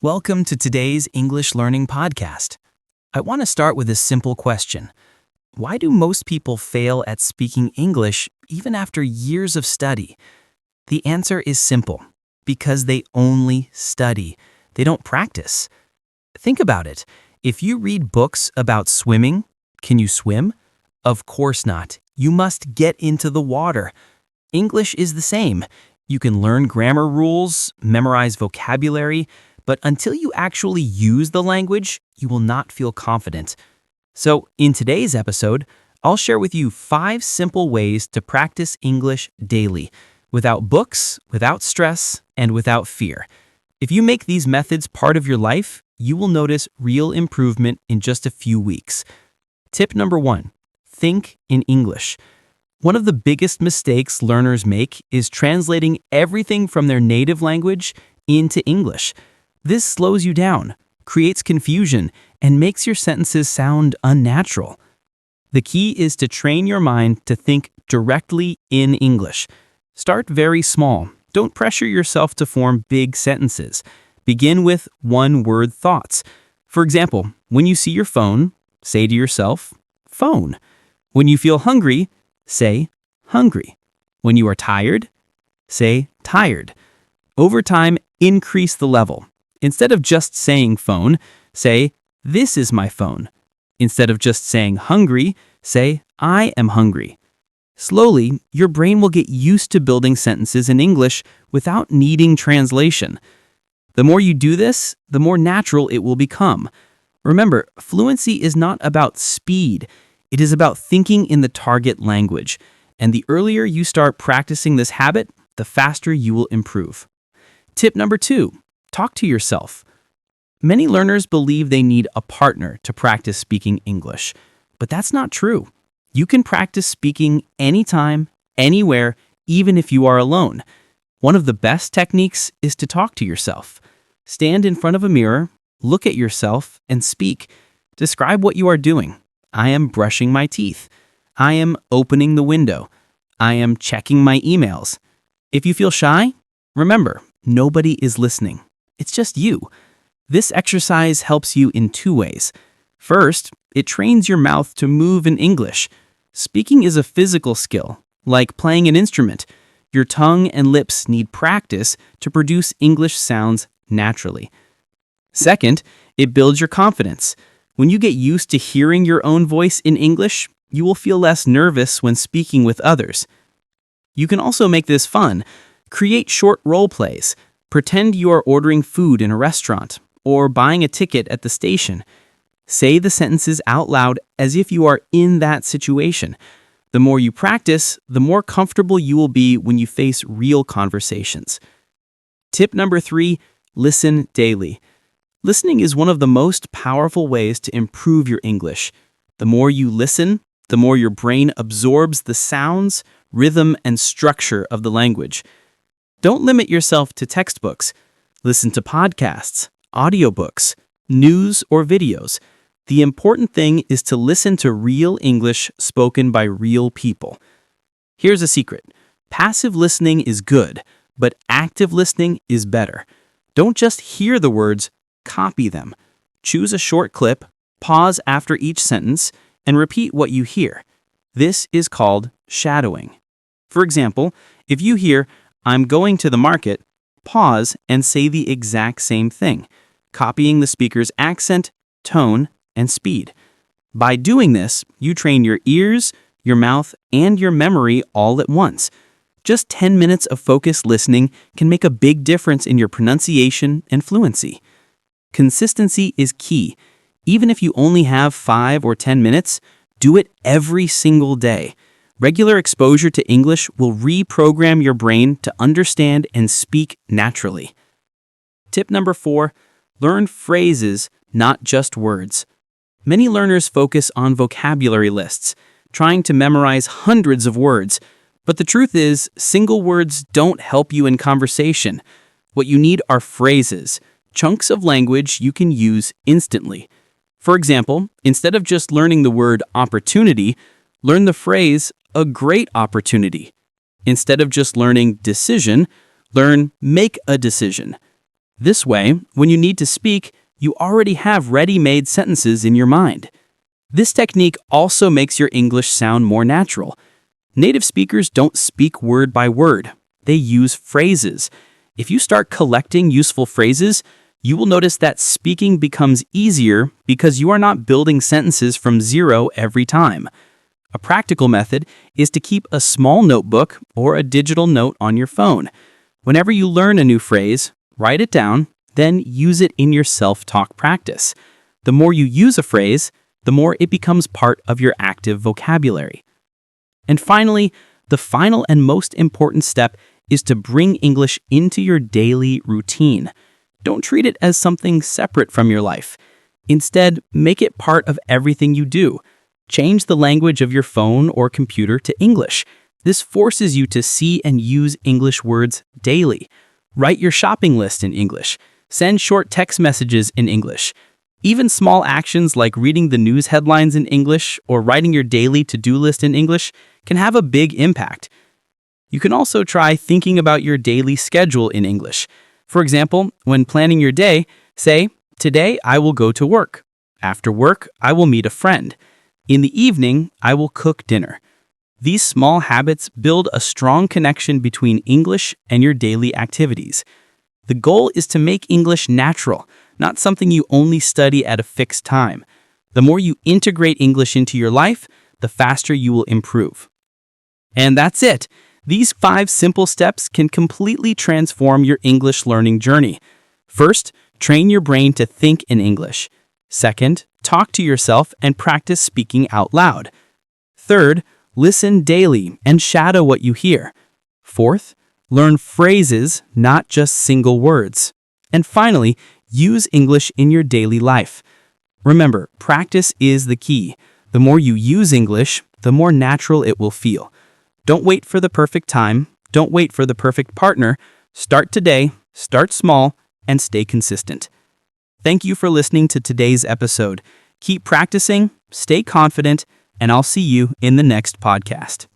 Welcome to today's English Learning Podcast. I want to start with a simple question. Why do most people fail at speaking English even after years of study? The answer is simple. Because they only study. They don't practice. Think about it. If you read books about swimming, can you swim? Of course not. You must get into the water. English is the same. You can learn grammar rules, memorize vocabulary, but until you actually use the language, you will not feel confident. So, in today's episode, I'll share with you 5 simple ways to practice English daily, without books, without stress, and without fear. If you make these methods part of your life, you will notice real improvement in just a few weeks. Tip number 1, think in English. One of the biggest mistakes learners make is translating everything from their native language into English. This slows you down, creates confusion, and makes your sentences sound unnatural. The key is to train your mind to think directly in English. Start very small. Don't pressure yourself to form big sentences. Begin with one-word thoughts. For example, when you see your phone, say to yourself, phone. When you feel hungry, say hungry. When you are tired, say tired. Over time, increase the level. Instead of just saying phone, say, this is my phone. Instead of just saying hungry, say, I am hungry. Slowly, your brain will get used to building sentences in English without needing translation. The more you do this, the more natural it will become. Remember, fluency is not about speed. It is about thinking in the target language. And the earlier you start practicing this habit, the faster you will improve. Tip number 2. Talk to yourself. Many learners believe they need a partner to practice speaking English, but that's not true. You can practice speaking anytime, anywhere, even if you are alone. One of the best techniques is to talk to yourself. Stand in front of a mirror, look at yourself, and speak. Describe what you are doing. I am brushing my teeth. I am opening the window. I am checking my emails. If you feel shy, remember, nobody is listening. It's just you. This exercise helps you in 2 ways. First, it trains your mouth to move in English. Speaking is a physical skill, like playing an instrument. Your tongue and lips need practice to produce English sounds naturally. Second, it builds your confidence. When you get used to hearing your own voice in English, you will feel less nervous when speaking with others. You can also make this fun. Create short role plays. Pretend you are ordering food in a restaurant or buying a ticket at the station. Say the sentences out loud as if you are in that situation. The more you practice, the more comfortable you will be when you face real conversations. Tip number 3, listen daily. Listening is one of the most powerful ways to improve your English. The more you listen, the more your brain absorbs the sounds, rhythm, and structure of the language. Don't limit yourself to textbooks. Listen to podcasts, audiobooks, news, or videos. The important thing is to listen to real English spoken by real people. Here's a secret. Passive listening is good, but active listening is better. Don't just hear the words, copy them. Choose a short clip, pause after each sentence, and repeat what you hear. This is called shadowing. For example, if you hear, I'm going to the market, pause and say the exact same thing, copying the speaker's accent, tone, and speed. By doing this, you train your ears, your mouth, and your memory all at once. Just 10 minutes of focused listening can make a big difference in your pronunciation and fluency. Consistency is key. Even if you only have 5 or 10 minutes, do it every single day. Regular exposure to English will reprogram your brain to understand and speak naturally. Tip number 4, learn phrases, not just words. Many learners focus on vocabulary lists, trying to memorize hundreds of words. But the truth is, single words don't help you in conversation. What you need are phrases, chunks of language you can use instantly. For example, instead of just learning the word opportunity, learn the phrase, a great opportunity. Instead of just learning decision, learn make a decision. This way, when you need to speak, you already have ready-made sentences in your mind. This technique also makes your English sound more natural. Native speakers don't speak word by word. They use phrases. If you start collecting useful phrases, you will notice that speaking becomes easier because you are not building sentences from zero every time. A practical method is to keep a small notebook or a digital note on your phone. Whenever you learn a new phrase, write it down, then use it in your self-talk practice. The more you use a phrase, the more it becomes part of your active vocabulary. And finally, the final and most important step is to bring English into your daily routine. Don't treat it as something separate from your life. Instead, make it part of everything you do. Change the language of your phone or computer to English. This forces you to see and use English words daily. Write your shopping list in English. Send short text messages in English. Even small actions like reading the news headlines in English or writing your daily to-do list in English can have a big impact. You can also try thinking about your daily schedule in English. For example, when planning your day, say, "Today I will go to work. After work, I will meet a friend. In the evening, I will cook dinner." These small habits build a strong connection between English and your daily activities. The goal is to make English natural, not something you only study at a fixed time. The more you integrate English into your life, the faster you will improve. And that's it. These 5 simple steps can completely transform your English learning journey. First, train your brain to think in English. Second, talk to yourself and practice speaking out loud. Third, listen daily and shadow what you hear. Fourth, learn phrases, not just single words. And finally, use English in your daily life. Remember, practice is the key. The more you use English, the more natural it will feel. Don't wait for the perfect time. Don't wait for the perfect partner. Start today, start small, and stay consistent. Thank you for listening to today's episode. Keep practicing, stay confident, and I'll see you in the next podcast.